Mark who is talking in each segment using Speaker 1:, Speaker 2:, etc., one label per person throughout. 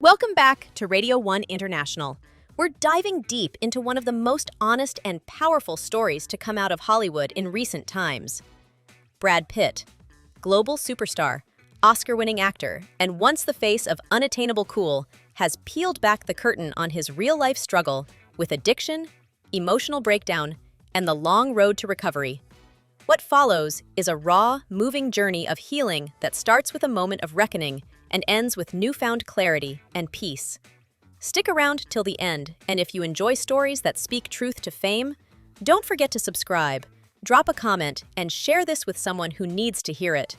Speaker 1: Welcome back to Radio 1 International. We're diving deep into one of the most honest and powerful stories to come out of Hollywood in recent times. Brad Pitt, global superstar, Oscar-winning actor, and once the face of unattainable cool, has peeled back the curtain on his real-life struggle with addiction, emotional breakdown, and the long road to recovery. What follows is a raw, moving journey of healing that starts with a moment of reckoning and ends with newfound clarity and peace. Stick around till the end, and if you enjoy stories that speak truth to fame, don't forget to subscribe, drop a comment, and share this with someone who needs to hear it.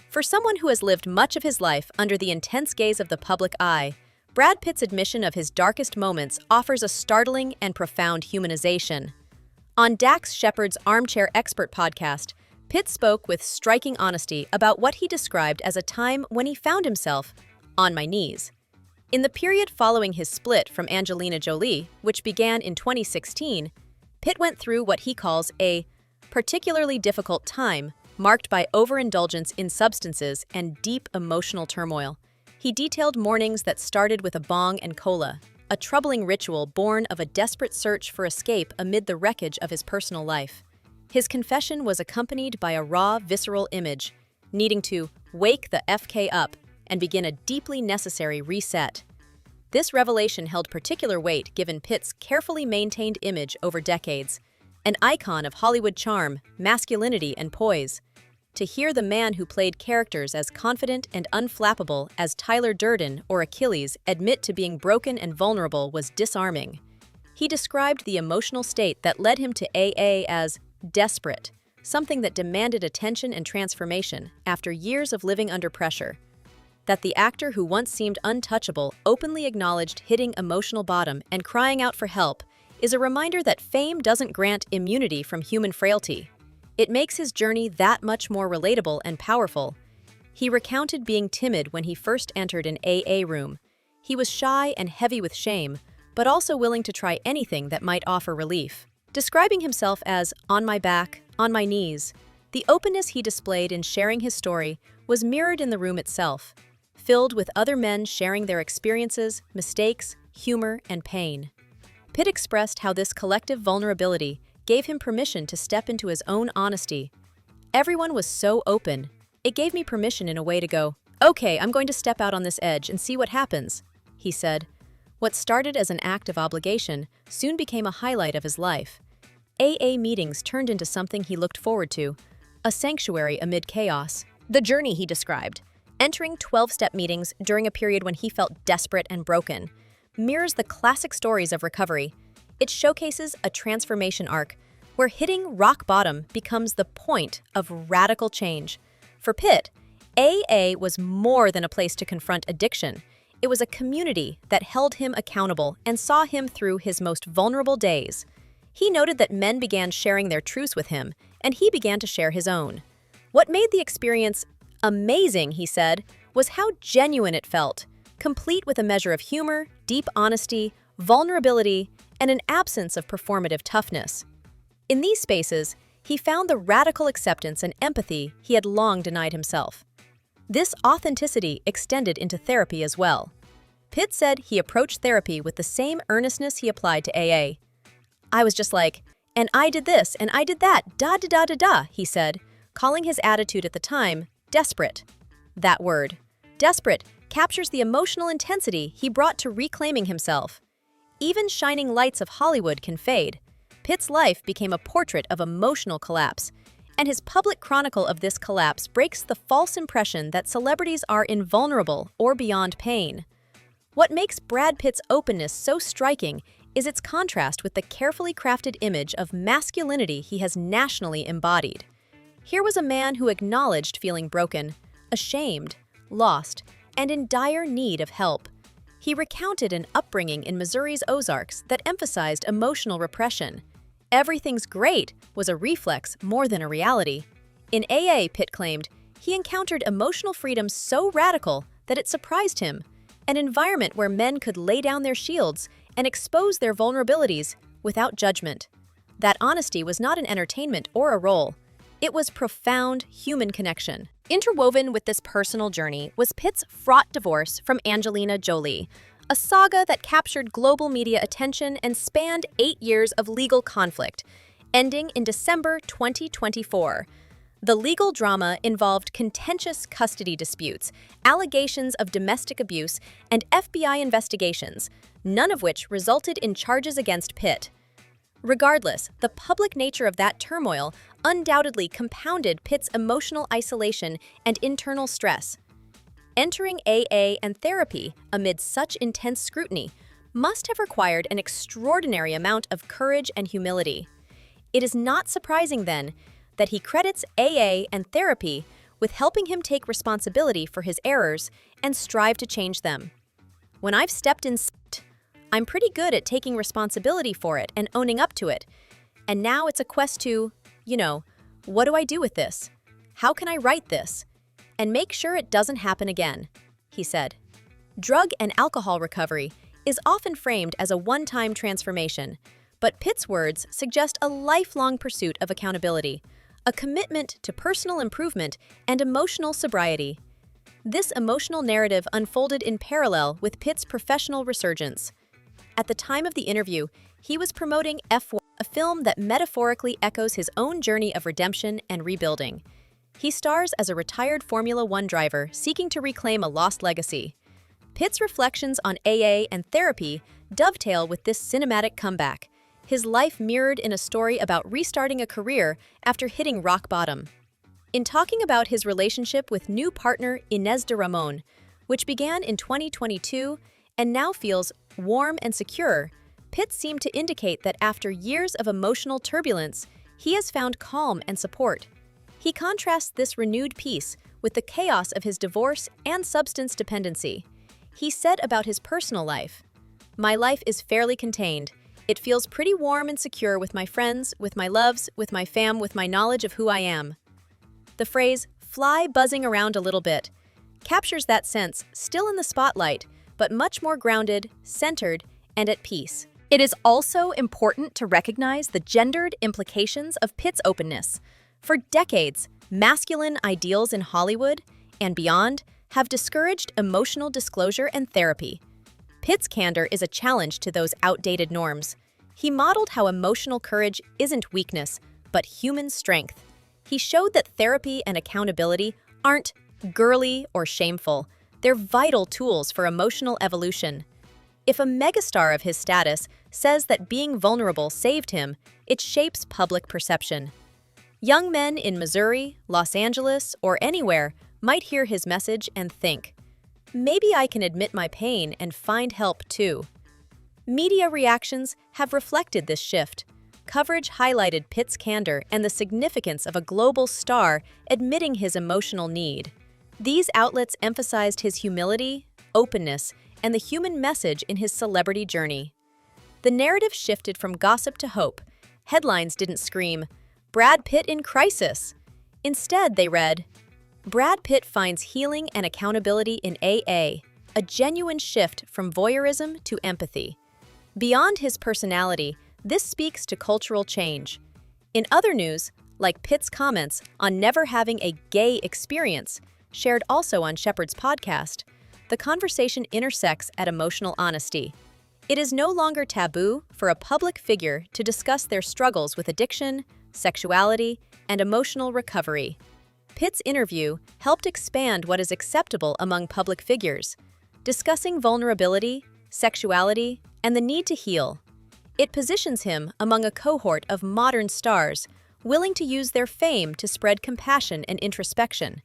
Speaker 1: For someone who has lived much of his life under the intense gaze of the public eye, Brad Pitt's admission of his darkest moments offers a startling and profound humanization. On Dax Shepard's Armchair Expert podcast, Pitt spoke with striking honesty about what he described as a time when he found himself on my knees. In the period following his split from Angelina Jolie, which began in 2016, Pitt went through what he calls a particularly difficult time, marked by overindulgence in substances and deep emotional turmoil. He detailed mornings that started with a bong and cola, a troubling ritual born of a desperate search for escape amid the wreckage of his personal life. His confession was accompanied by a raw, visceral image, needing to wake the FK up and begin a deeply necessary reset. This revelation held particular weight given Pitt's carefully maintained image over decades, an icon of Hollywood charm, masculinity, and poise. To hear the man who played characters as confident and unflappable as Tyler Durden or Achilles admit to being broken and vulnerable was disarming. He described the emotional state that led him to AA as desperate, something that demanded attention and transformation after years of living under pressure. That the actor who once seemed untouchable openly acknowledged hitting emotional bottom and crying out for help is a reminder that fame doesn't grant immunity from human frailty. It makes his journey that much more relatable and powerful. He recounted being timid when he first entered an AA room. He was shy and heavy with shame, but also willing to try anything that might offer relief. Describing himself as on my back, on my knees, the openness he displayed in sharing his story was mirrored in the room itself, filled with other men sharing their experiences, mistakes, humor, and pain. Pitt expressed how this collective vulnerability gave him permission to step into his own honesty. Everyone was so open, it gave me permission in a way to go, okay, I'm going to step out on this edge and see what happens, he said. What started as an act of obligation soon became a highlight of his life. AA meetings turned into something he looked forward to, a sanctuary amid chaos. The journey he described, entering 12-step meetings during a period when he felt desperate and broken, mirrors the classic stories of recovery. It showcases a transformation arc where hitting rock bottom becomes the point of radical change. For Pitt, AA was more than a place to confront addiction. It was a community that held him accountable and saw him through his most vulnerable days. He noted that men began sharing their truths with him, and he began to share his own. What made the experience amazing, he said, was how genuine it felt, complete with a measure of humor, deep honesty, vulnerability, and an absence of performative toughness. In these spaces, he found the radical acceptance and empathy he had long denied himself. This authenticity extended into therapy as well. Pitt said he approached therapy with the same earnestness he applied to AA. I was just like, and I did this, and I did that, da-da-da-da-da, he said, calling his attitude at the time desperate. That word, desperate, captures the emotional intensity he brought to reclaiming himself. Even shining lights of Hollywood can fade. Pitt's life became a portrait of emotional collapse, and his public chronicle of this collapse breaks the false impression that celebrities are invulnerable or beyond pain. What makes Brad Pitt's openness so striking is its contrast with the carefully crafted image of masculinity he has nationally embodied. Here was a man who acknowledged feeling broken, ashamed, lost, and in dire need of help. He recounted an upbringing in Missouri's Ozarks that emphasized emotional repression. Everything's great was a reflex more than a reality. In AA, Pitt claimed, he encountered emotional freedom so radical that it surprised him, an environment where men could lay down their shields and expose their vulnerabilities without judgment. That honesty was not an entertainment or a role. It was profound human connection. Interwoven with this personal journey was Pitt's fraught divorce from Angelina Jolie, a saga that captured global media attention and spanned 8 years of legal conflict, ending in December 2024. The legal drama involved contentious custody disputes, allegations of domestic abuse, and FBI investigations, none of which resulted in charges against Pitt. Regardless, the public nature of that turmoil undoubtedly compounded Pitt's emotional isolation and internal stress. Entering AA and therapy amid such intense scrutiny must have required an extraordinary amount of courage and humility. It is not surprising, then, that he credits AA and therapy with helping him take responsibility for his errors and strive to change them. When I've stepped in, I'm pretty good at taking responsibility for it and owning up to it. And now it's a quest to, what do I do with this? How can I right this? And make sure it doesn't happen again, he said. Drug and alcohol recovery is often framed as a one-time transformation, but Pitt's words suggest a lifelong pursuit of accountability, a commitment to personal improvement and emotional sobriety. This emotional narrative unfolded in parallel with Pitt's professional resurgence. At the time of the interview, he was promoting F1, a film that metaphorically echoes his own journey of redemption and rebuilding. He stars as a retired Formula One driver seeking to reclaim a lost legacy. Pitt's reflections on AA and therapy dovetail with this cinematic comeback, his life mirrored in a story about restarting a career after hitting rock bottom. In talking about his relationship with new partner Inez de Ramon, which began in 2022 and now feels warm and secure, Pitt seemed to indicate that after years of emotional turbulence, he has found calm and support. He contrasts this renewed peace with the chaos of his divorce and substance dependency. He said about his personal life, "My life is fairly contained. It feels pretty warm and secure with my friends, with my loves, with my fam, with my knowledge of who I am." The phrase, "fly buzzing around a little bit," captures that sense, still in the spotlight, but much more grounded, centered, and at peace. It is also important to recognize the gendered implications of Pitt's openness. For decades, masculine ideals in Hollywood and beyond have discouraged emotional disclosure and therapy. Pitt's candor is a challenge to those outdated norms. He modeled how emotional courage isn't weakness, but human strength. He showed that therapy and accountability aren't girly or shameful. They're vital tools for emotional evolution. If a megastar of his status says that being vulnerable saved him, it shapes public perception. Young men in Missouri, Los Angeles, or anywhere might hear his message and think, maybe I can admit my pain and find help too. Media reactions have reflected this shift. Coverage highlighted Pitt's candor and the significance of a global star admitting his emotional need. These outlets emphasized his humility, openness, and the human message in his celebrity journey. The narrative shifted from gossip to hope. Headlines didn't scream, "Brad Pitt in crisis." Instead, they read, "Brad Pitt finds healing and accountability in AA, a genuine shift from voyeurism to empathy." Beyond his personality, this speaks to cultural change. In other news, like Pitt's comments on never having a gay experience, shared also on Shepard's podcast, the conversation intersects at emotional honesty. It is no longer taboo for a public figure to discuss their struggles with addiction, sexuality, and emotional recovery. Pitt's interview helped expand what is acceptable among public figures, discussing vulnerability, sexuality, and the need to heal. It positions him among a cohort of modern stars willing to use their fame to spread compassion and introspection.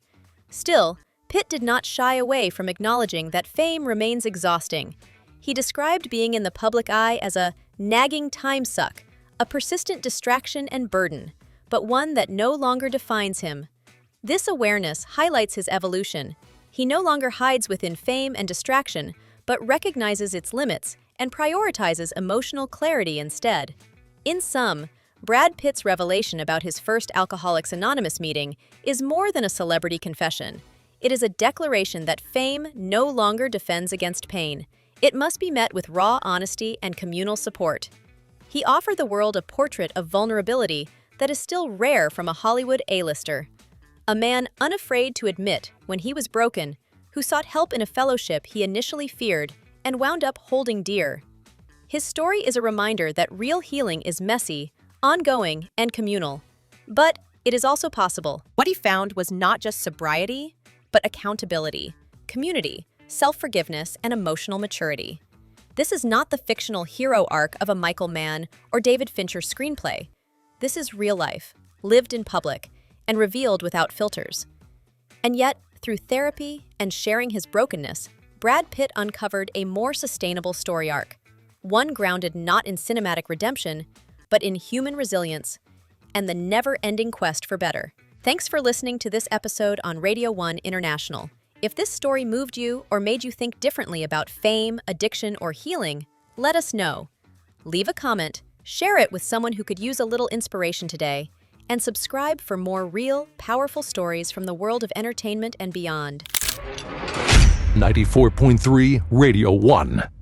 Speaker 1: Still, Pitt did not shy away from acknowledging that fame remains exhausting. He described being in the public eye as a nagging time suck, a persistent distraction and burden, but one that no longer defines him. This awareness highlights his evolution. He no longer hides within fame and distraction, but recognizes its limits and prioritizes emotional clarity instead. In sum, Brad Pitt's revelation about his first Alcoholics Anonymous meeting is more than a celebrity confession. It is a declaration that fame no longer defends against pain. It must be met with raw honesty and communal support. He offered the world a portrait of vulnerability that is still rare from a Hollywood A-lister. A man unafraid to admit when he was broken, who sought help in a fellowship he initially feared, and wound up holding dear. His story is a reminder that real healing is messy, ongoing, and communal. But it is also possible. What he found was not just sobriety, but accountability, community, self-forgiveness, and emotional maturity. This is not the fictional hero arc of a Michael Mann or David Fincher screenplay. This is real life, lived in public, and revealed without filters. And yet, through therapy and sharing his brokenness, Brad Pitt uncovered a more sustainable story arc, one grounded not in cinematic redemption, but in human resilience and the never-ending quest for better. Thanks for listening to this episode on Radio 1 International. If this story moved you or made you think differently about fame, addiction, or healing, let us know. Leave a comment, share it with someone who could use a little inspiration today, and subscribe for more real, powerful stories from the world of entertainment and beyond.
Speaker 2: 94.3 Radio 1.